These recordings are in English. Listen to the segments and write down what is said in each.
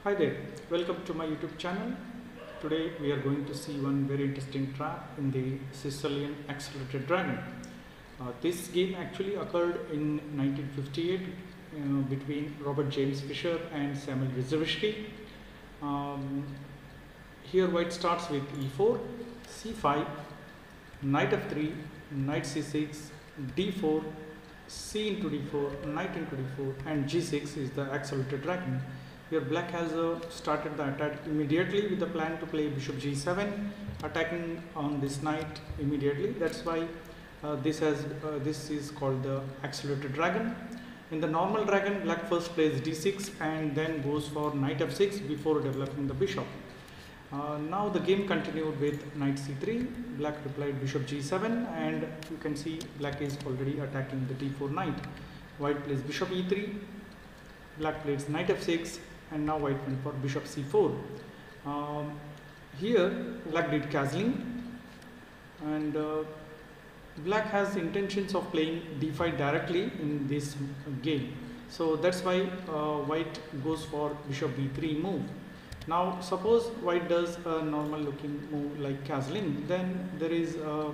Hi there, welcome to my YouTube channel. Today we are going to see one very interesting trap in the Sicilian Accelerated Dragon. This game actually occurred in 1958 between Robert James Fischer and Samuel Rzewski. Here white starts with e4, c5, knight f3, knight c6, d4, c into d4, knight into d4, and g6 is the accelerated dragon. Here black has started the attack immediately with the plan to play bishop g7, attacking on this knight immediately. That's why this is called the accelerated dragon. In the normal dragon, black first plays d6 and then goes for knight f6 before developing the bishop. Now the game continued with knight c3, black replied bishop g7, and you can see black is already attacking the d4 knight. White plays bishop e3, black plays knight f6, and now white went for bishop c4. Here black did castling, and black has intentions of playing d5 directly in this game. So that's why white goes for bishop b3 move. Now suppose white does a normal looking move like castling, then there is a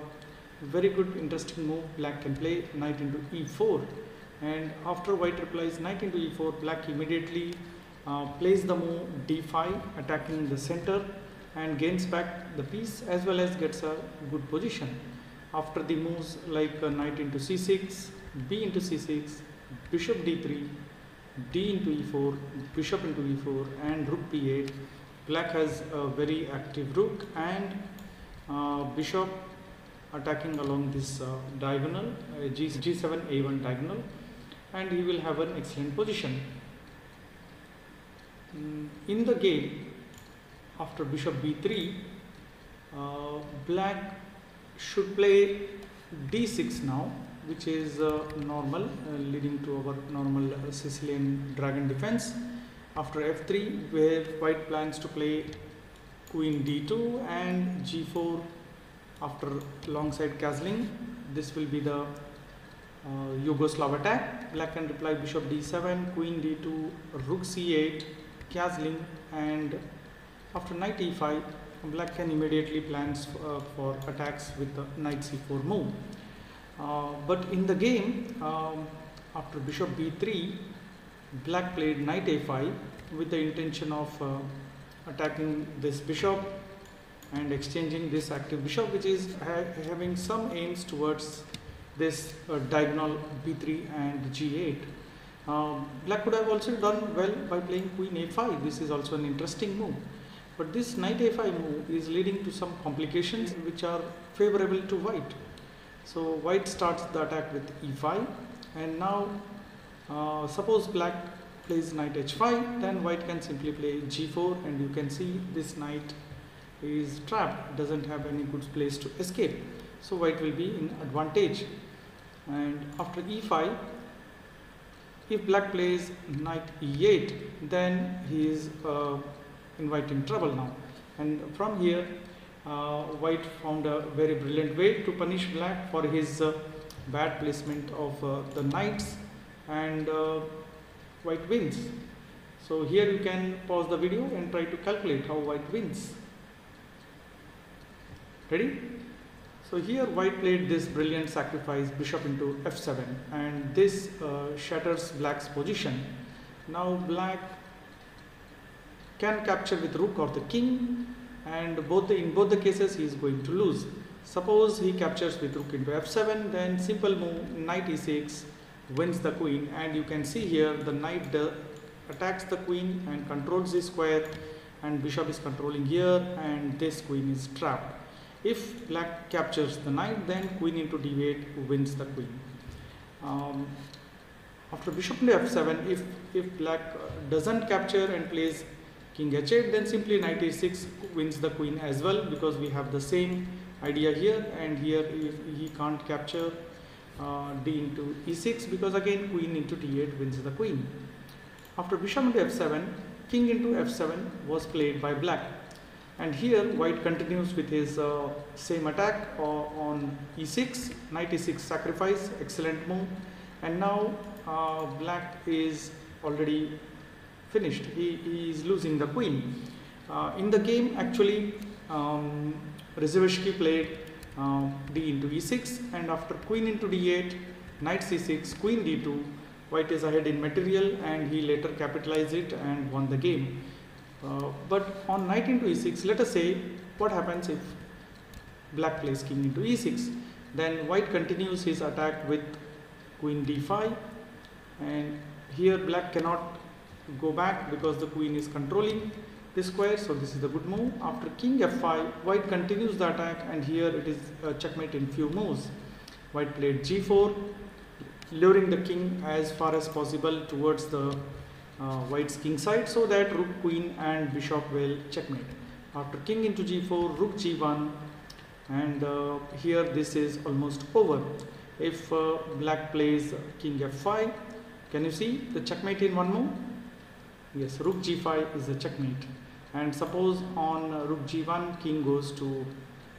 very good interesting move black can play, knight into e4, and after white replies knight into e4, black immediately plays the move d5, attacking the center, and gains back the piece as well as gets a good position. After the moves like knight into c6, b into c6, bishop d3, d into e4, bishop into e4, and rook p8, black has a very active rook and bishop attacking along this diagonal, g7 a1 diagonal, and he will have an excellent position. In the game, after bishop b3, black should play d6 now, which is normal, leading to our normal Sicilian dragon defense. After f3, where white plans to play queen d2 and g4 after long side castling. This will be the Yugoslav attack. Black can reply bishop d7, queen d2, rook c8, castling, and after knight e5, black can immediately plans for attacks with the knight c4 move. But in the game, after bishop b3, black played knight a5 with the intention of attacking this bishop and exchanging this active bishop, which is having some aims towards this diagonal b3 and g8. Black could have also done well by playing queen a5. This is also an interesting move. But this knight a5 move is leading to some complications which are favorable to white. So white starts the attack with e5, and now suppose black plays knight h5, then white can simply play g4, and you can see this knight is trapped, doesn't have any good place to escape. So white will be in advantage. And after e5, if black plays knight e8, then he is in white in trouble now. And from here, white found a very brilliant way to punish black for his bad placement of the knights, and white wins. So here you can pause the video and try to calculate how white wins. Ready? So here white played this brilliant sacrifice bishop into f7, and this shatters black's position. Now black can capture with rook or the king, and in both the cases he is going to lose. Suppose he captures with rook into f7, then simple move knight e6 wins the queen, and you can see here the knight attacks the queen and controls the square, and bishop is controlling here, and this queen is trapped. If black captures the knight, then queen into d8 wins the queen. After bishop into f7, if black doesn't capture and plays king h8, then simply knight e6 wins the queen as well, because we have the same idea here, and here if he can't capture d into e6, because again queen into d8 wins the queen. After bishop into f7, king into f7 was played by black, and here white continues with his same attack on e6, knight e6 sacrifice, excellent move, and now black is already finished. He is losing the queen. In the game, actually, Rzewski played d into e6, and after queen into d8, knight c6, queen d2, white is ahead in material, and he later capitalized it and won the game. But on knight into e6, let us say what happens if black plays king into e6. Then white continues his attack with queen d5, and here black cannot go back because the queen is controlling the square, so this is the good move. After king f5, white continues the attack, and here it is checkmate in few moves. White played g4, luring the king as far as possible towards the white's king side, so that rook, queen and bishop will checkmate. After king into g4, rook g1, and here this is almost over. If black plays king f5, can you see the checkmate in one move? Yes, rook g5 is a checkmate. And suppose on rook g1, king goes to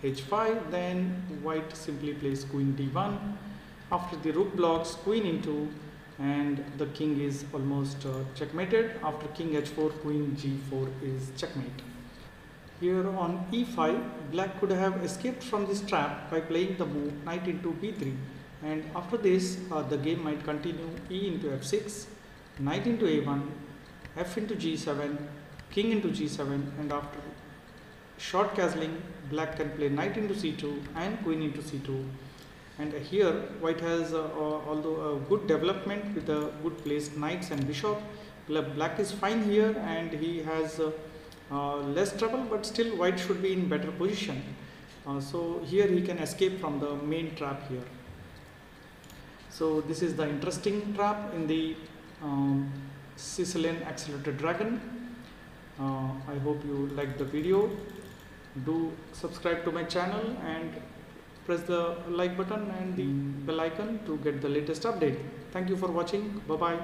h5, then white simply plays queen d1. After the rook blocks, queen into, and the king is almost checkmated. After king h4, queen g4 is checkmate. Here on e5, black could have escaped from this trap by playing the move knight into b3, and after this the game might continue. E into f6, knight into a1, f into g7, king into g7, and after short castling, black can play knight into c2 and queen into c2. And here white has although a good development with a good placed knights and bishop. Black is fine here, and he has less trouble, but still white should be in better position. So here he can escape from the main trap here. So this is the interesting trap in the Sicilian Accelerated Dragon. I hope you liked the video. Do subscribe to my channel and press the like button and the bell icon to get the latest update. Thank you for watching. Bye bye.